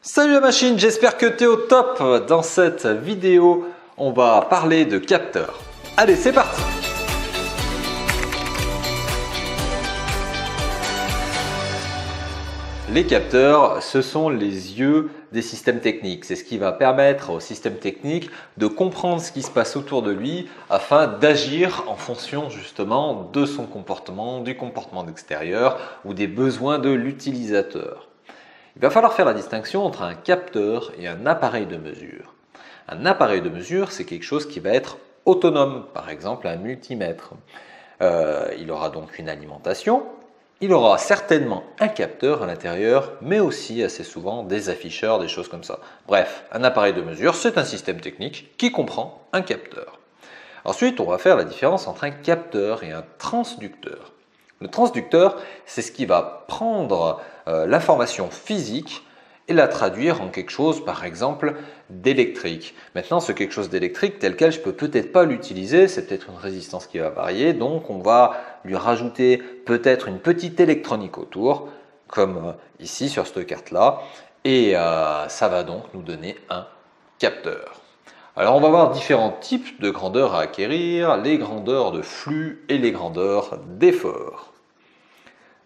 Salut la machine, j'espère que tu es au top. Dans cette vidéo, on va parler de capteurs. Allez, c'est parti! Les capteurs, ce sont les yeux des systèmes techniques. C'est ce qui va permettre au système technique de comprendre ce qui se passe autour de lui afin d'agir en fonction justement de son comportement, du comportement extérieur ou des besoins de l'utilisateur. Il va falloir faire la distinction entre un capteur et un appareil de mesure. Un appareil de mesure, c'est quelque chose qui va être autonome, par exemple un multimètre. Il aura donc une alimentation, il aura certainement un capteur à l'intérieur, mais aussi assez souvent des afficheurs, des choses comme ça. Bref, un appareil de mesure, c'est un système technique qui comprend un capteur. Ensuite, on va faire la différence entre un capteur et un transducteur. Le transducteur, c'est ce qui va prendre l'information physique et la traduire en quelque chose, par exemple, d'électrique. Maintenant, ce quelque chose d'électrique tel quel, je ne peux peut-être pas l'utiliser, c'est peut-être une résistance qui va varier, donc on va lui rajouter peut-être une petite électronique autour, comme ici sur cette carte-là, et ça va donc nous donner un capteur. Alors on va voir différents types de grandeurs à acquérir, les grandeurs de flux et les grandeurs d'effort.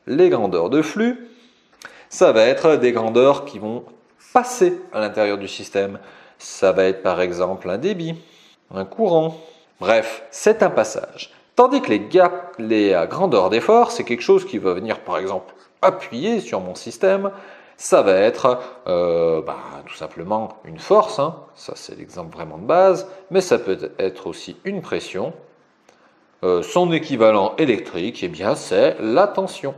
Les grandeurs de flux, ça va être des grandeurs qui vont passer à l'intérieur du système. Ça va être par exemple un débit, un courant. Bref, c'est un passage. Tandis que les grandeurs d'effort, c'est quelque chose qui va venir par exemple appuyer sur mon système. Ça va être tout simplement une force, ça c'est l'exemple vraiment de base, mais ça peut être aussi une pression. Son équivalent électrique, eh bien, c'est la tension.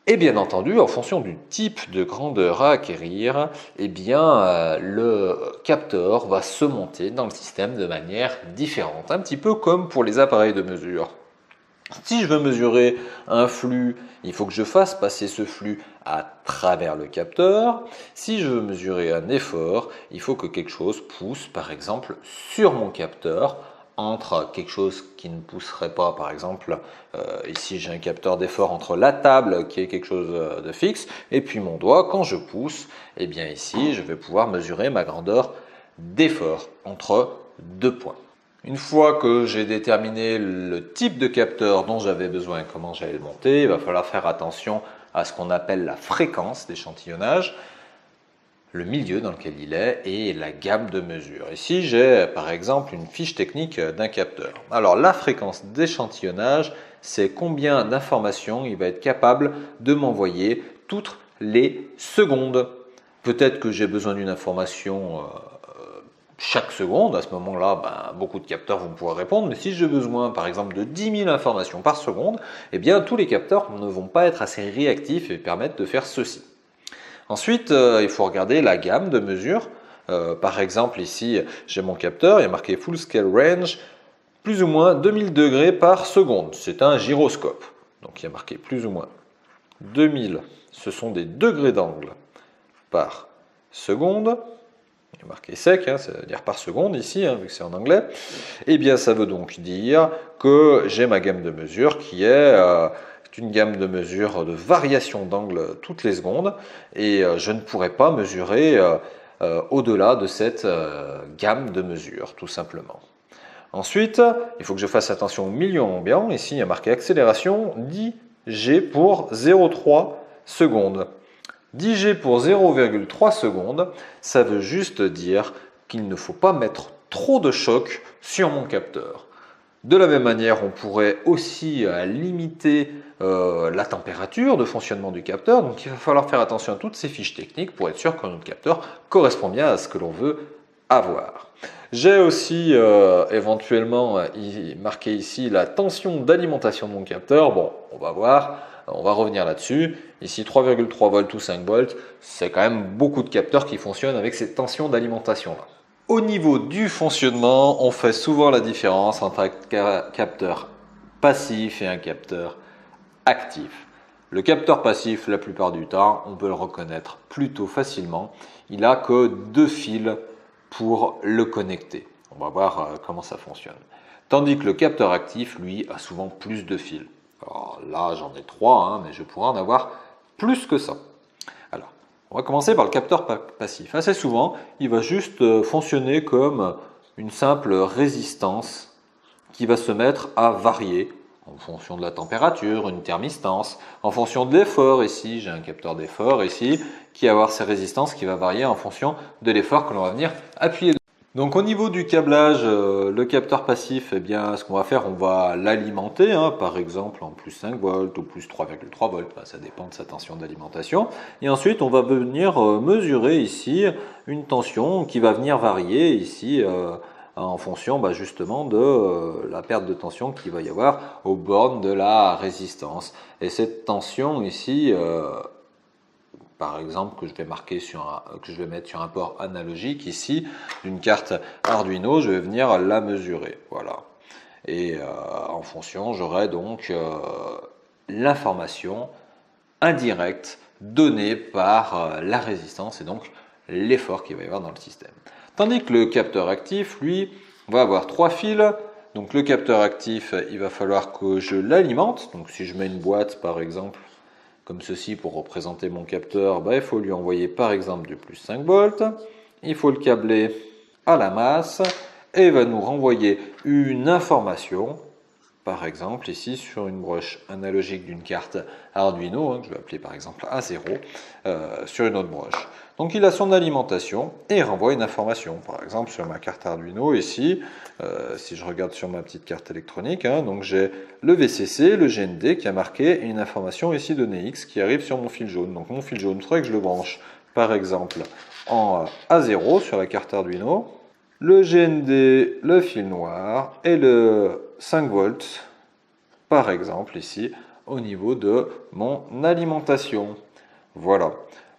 Et bien entendu, en fonction du type de grandeur à acquérir, eh bien, le capteur va se monter dans le système de manière différente, un petit peu comme pour les appareils de mesure. Si je veux mesurer un flux, il faut que je fasse passer ce flux à travers le capteur. Si je veux mesurer un effort, il faut que quelque chose pousse, par exemple, sur mon capteur, entre quelque chose qui ne pousserait pas, par exemple, ici j'ai un capteur d'effort entre la table qui est quelque chose de fixe, et puis mon doigt, quand je pousse, eh bien ici je vais pouvoir mesurer ma grandeur d'effort entre deux points. Une fois que j'ai déterminé le type de capteur dont j'avais besoin et comment j'allais le monter, il va falloir faire attention à ce qu'on appelle la fréquence d'échantillonnage, le milieu dans lequel il est et la gamme de mesure. Ici, j'ai par exemple une fiche technique d'un capteur. Alors la fréquence d'échantillonnage, c'est combien d'informations il va être capable de m'envoyer toutes les secondes. Peut-être que j'ai besoin d'une information chaque seconde, à ce moment-là, beaucoup de capteurs vont pouvoir répondre, mais si j'ai besoin par exemple de 10 000 informations par seconde, eh bien tous les capteurs ne vont pas être assez réactifs et permettre de faire ceci. Ensuite, il faut regarder la gamme de mesures. Par exemple, ici, j'ai mon capteur, il y a marqué Full Scale Range, plus ou moins 2000 degrés par seconde. C'est un gyroscope. Donc, il y a marqué plus ou moins 2000. Ce sont des degrés d'angle par seconde. Il y a marqué sec, ça veut dire par seconde ici, vu que c'est en anglais. Eh bien, ça veut donc dire que j'ai ma gamme de mesure qui est une gamme de mesure de variation d'angle toutes les secondes et je ne pourrais pas mesurer au-delà de cette gamme de mesure, tout simplement. Ensuite, il faut que je fasse attention au milieu ambiant. Ici, il y a marqué accélération 10 G pour 0,3 secondes. 10 G pour 0,3 secondes, ça veut juste dire qu'il ne faut pas mettre trop de choc sur mon capteur. De la même manière, on pourrait aussi limiter la température de fonctionnement du capteur. Donc il va falloir faire attention à toutes ces fiches techniques pour être sûr que notre capteur correspond bien à ce que l'on veut avoir. J'ai aussi éventuellement marqué ici la tension d'alimentation de mon capteur. Bon, on va voir, on va revenir là-dessus. Ici 3,3 volts ou 5 volts, c'est quand même beaucoup de capteurs qui fonctionnent avec cette tension d'alimentation-là. Au niveau du fonctionnement, on fait souvent la différence entre un capteur passif et un capteur actif. Le capteur passif, la plupart du temps, on peut le reconnaître plutôt facilement. Il n'a que deux fils pour le connecter. On va voir comment ça fonctionne. Tandis que le capteur actif, lui, a souvent plus de fils. Alors là, j'en ai 3, mais je pourrais en avoir plus que ça. Alors, On va commencer par le capteur passif. Assez souvent, il va juste fonctionner comme une simple résistance qui va se mettre à varier en fonction de la température, une thermistance, en fonction de l'effort. Ici, j'ai un capteur d'effort ici qui va avoir ses résistances qui va varier en fonction de l'effort que l'on va venir appuyer. Donc au niveau du câblage, le capteur passif, eh bien, ce qu'on va faire, on va l'alimenter, par exemple en plus 5 volts ou plus 3,3 volts, ça dépend de sa tension d'alimentation. Et ensuite, on va venir mesurer ici une tension qui va venir varier ici en fonction justement de la perte de tension qu'il va y avoir aux bornes de la résistance. Et cette tension ici, par exemple, que je vais mettre sur un port analogique ici d'une carte Arduino, je vais venir la mesurer. Voilà. Et en fonction, j'aurai donc l'information indirecte donnée par la résistance et donc l'effort qu'il va y avoir dans le système. Tandis que le capteur actif, lui, va avoir 3 fils. Donc le capteur actif, il va falloir que je l'alimente. Donc si je mets une boîte par exemple comme ceci pour représenter mon capteur, il faut lui envoyer par exemple du plus 5 volts. Il faut le câbler à la masse et il va nous renvoyer une information, par exemple ici sur une broche analogique d'une carte Arduino, que je vais appeler par exemple A0, sur une autre broche. Donc il a son alimentation et il renvoie une information. Par exemple sur ma carte Arduino ici, si je regarde sur ma petite carte électronique, donc j'ai le VCC, le GND qui a marqué une information ici donnée X qui arrive sur mon fil jaune. Donc mon fil jaune, il faudrait que je le branche par exemple en A0 sur la carte Arduino. Le GND, le fil noir et le 5 volts par exemple ici au niveau de mon alimentation. Voilà.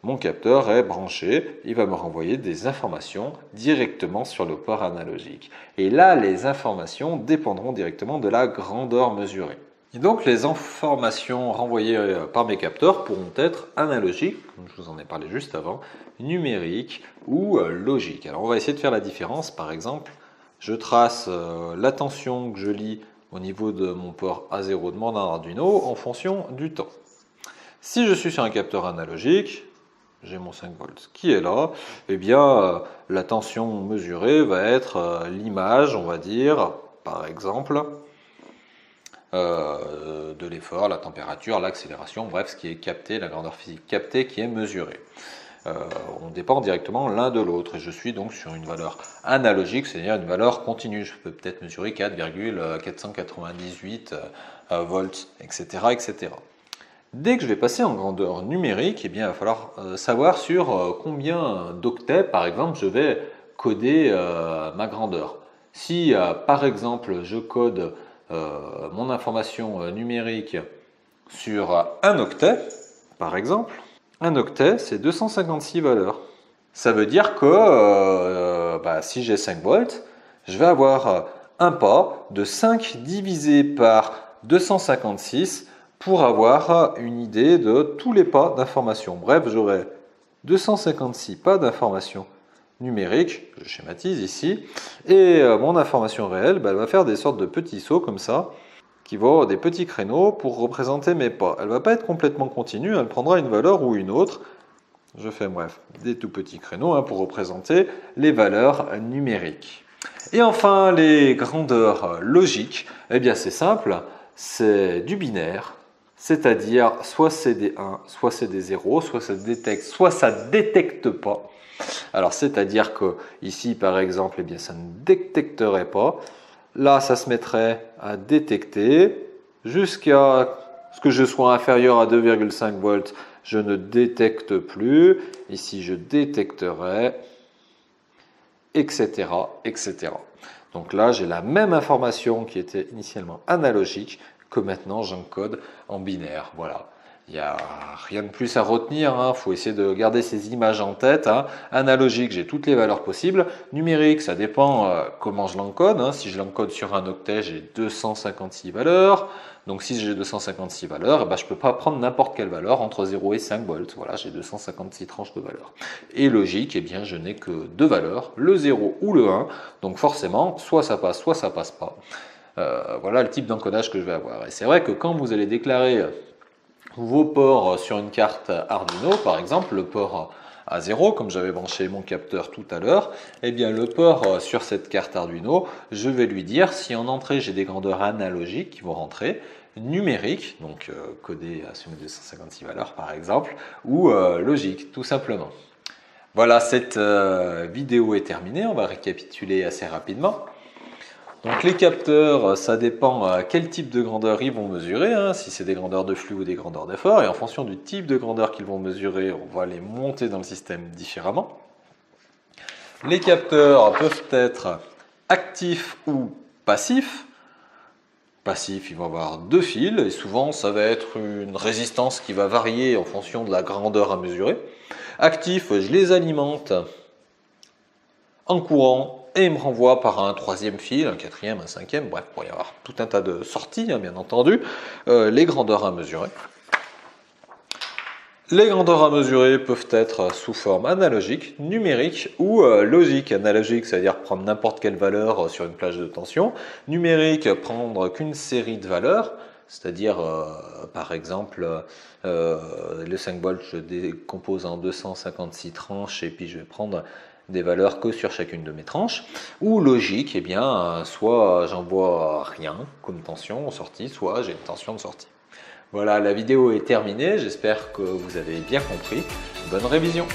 Mon capteur est branché, il va me renvoyer des informations directement sur le port analogique. Et là, les informations dépendront directement de la grandeur mesurée. Et donc, les informations renvoyées par mes capteurs pourront être analogiques, comme je vous en ai parlé juste avant, numériques ou logiques. Alors, on va essayer de faire la différence. Par exemple, je trace la tension que je lis au niveau de mon port A0 de mon Arduino en fonction du temps. Si je suis sur un capteur analogique, j'ai mon 5 volts qui est là, eh bien la tension mesurée va être l'image, on va dire, par exemple, de l'effort, la température, l'accélération, bref, ce qui est capté, la grandeur physique captée qui est mesurée. On dépend directement l'un de l'autre et je suis donc sur une valeur analogique, c'est-à-dire une valeur continue. Je peux peut-être mesurer 4,498 volts, etc., etc. Dès que je vais passer en grandeur numérique, eh bien, il va falloir savoir sur combien d'octets, par exemple, je vais coder ma grandeur. Si, par exemple, je code mon information numérique sur un octet, par exemple, un octet, c'est 256 valeurs. Ça veut dire que si j'ai 5 volts, je vais avoir un pas de 5 divisé par 256 pour avoir une idée de tous les pas d'information. Bref, j'aurai 256 pas d'information numérique, je schématise ici, et mon information réelle, elle va faire des sortes de petits sauts comme ça, qui vont avoir des petits créneaux pour représenter mes pas. Elle ne va pas être complètement continue, elle prendra une valeur ou une autre. Je fais bref, des tout petits créneaux pour représenter les valeurs numériques. Et enfin, les grandeurs logiques, eh bien c'est simple, c'est du binaire. C'est-à-dire soit c'est des 1, soit c'est des 0, soit ça détecte pas. Alors c'est-à-dire que ici par exemple, eh bien ça ne détecterait pas. Là ça se mettrait à détecter jusqu'à ce que je sois inférieur à 2,5 volts, je ne détecte plus. Ici je détecterai, etc., etc. Donc là j'ai la même information qui était initialement analogique que maintenant j'encode en binaire. Voilà. Il n'y a rien de plus à retenir, il faut essayer de garder ces images en tête. Analogique, j'ai toutes les valeurs possibles. Numérique, ça dépend comment je l'encode. Si je l'encode sur un octet, j'ai 256 valeurs. Donc si j'ai 256 valeurs, je ne peux pas prendre n'importe quelle valeur entre 0 et 5 volts. Voilà, j'ai 256 tranches de valeurs. Et logique, eh bien, je n'ai que deux valeurs, le 0 ou le 1. Donc forcément, soit ça passe pas. Voilà le type d'encodage que je vais avoir. Et c'est vrai que quand vous allez déclarer vos ports sur une carte Arduino, par exemple le port A0, comme j'avais branché mon capteur tout à l'heure, eh bien le port sur cette carte Arduino, je vais lui dire si en entrée j'ai des grandeurs analogiques qui vont rentrer, numériques, donc codées à ce 256 valeurs par exemple, ou logiques tout simplement. Voilà, cette vidéo est terminée, on va récapituler assez rapidement. Donc les capteurs, ça dépend quel type de grandeur ils vont mesurer, hein, si c'est des grandeurs de flux ou des grandeurs d'effort, et en fonction du type de grandeur qu'ils vont mesurer, on va les monter dans le système différemment. Les capteurs peuvent être actifs ou passifs. Passifs, ils vont avoir deux fils, et souvent ça va être une résistance qui va varier en fonction de la grandeur à mesurer. Actifs, je les alimente en courant, et il me renvoie par un troisième fil, un quatrième, un cinquième, bref, il pourrait y avoir tout un tas de sorties, hein, bien entendu, les grandeurs à mesurer. Les grandeurs à mesurer peuvent être sous forme analogique, numérique ou logique. Analogique, c'est-à-dire prendre n'importe quelle valeur sur une plage de tension. Numérique, prendre qu'une série de valeurs, c'est-à-dire par exemple le 5 volts, je décompose en 256 tranches et puis je vais prendre des valeurs que sur chacune de mes tranches, ou logique, eh bien, soit j'envoie rien comme tension en sortie, soit j'ai une tension de sortie. Voilà, la vidéo est terminée, j'espère que vous avez bien compris. Bonne révision!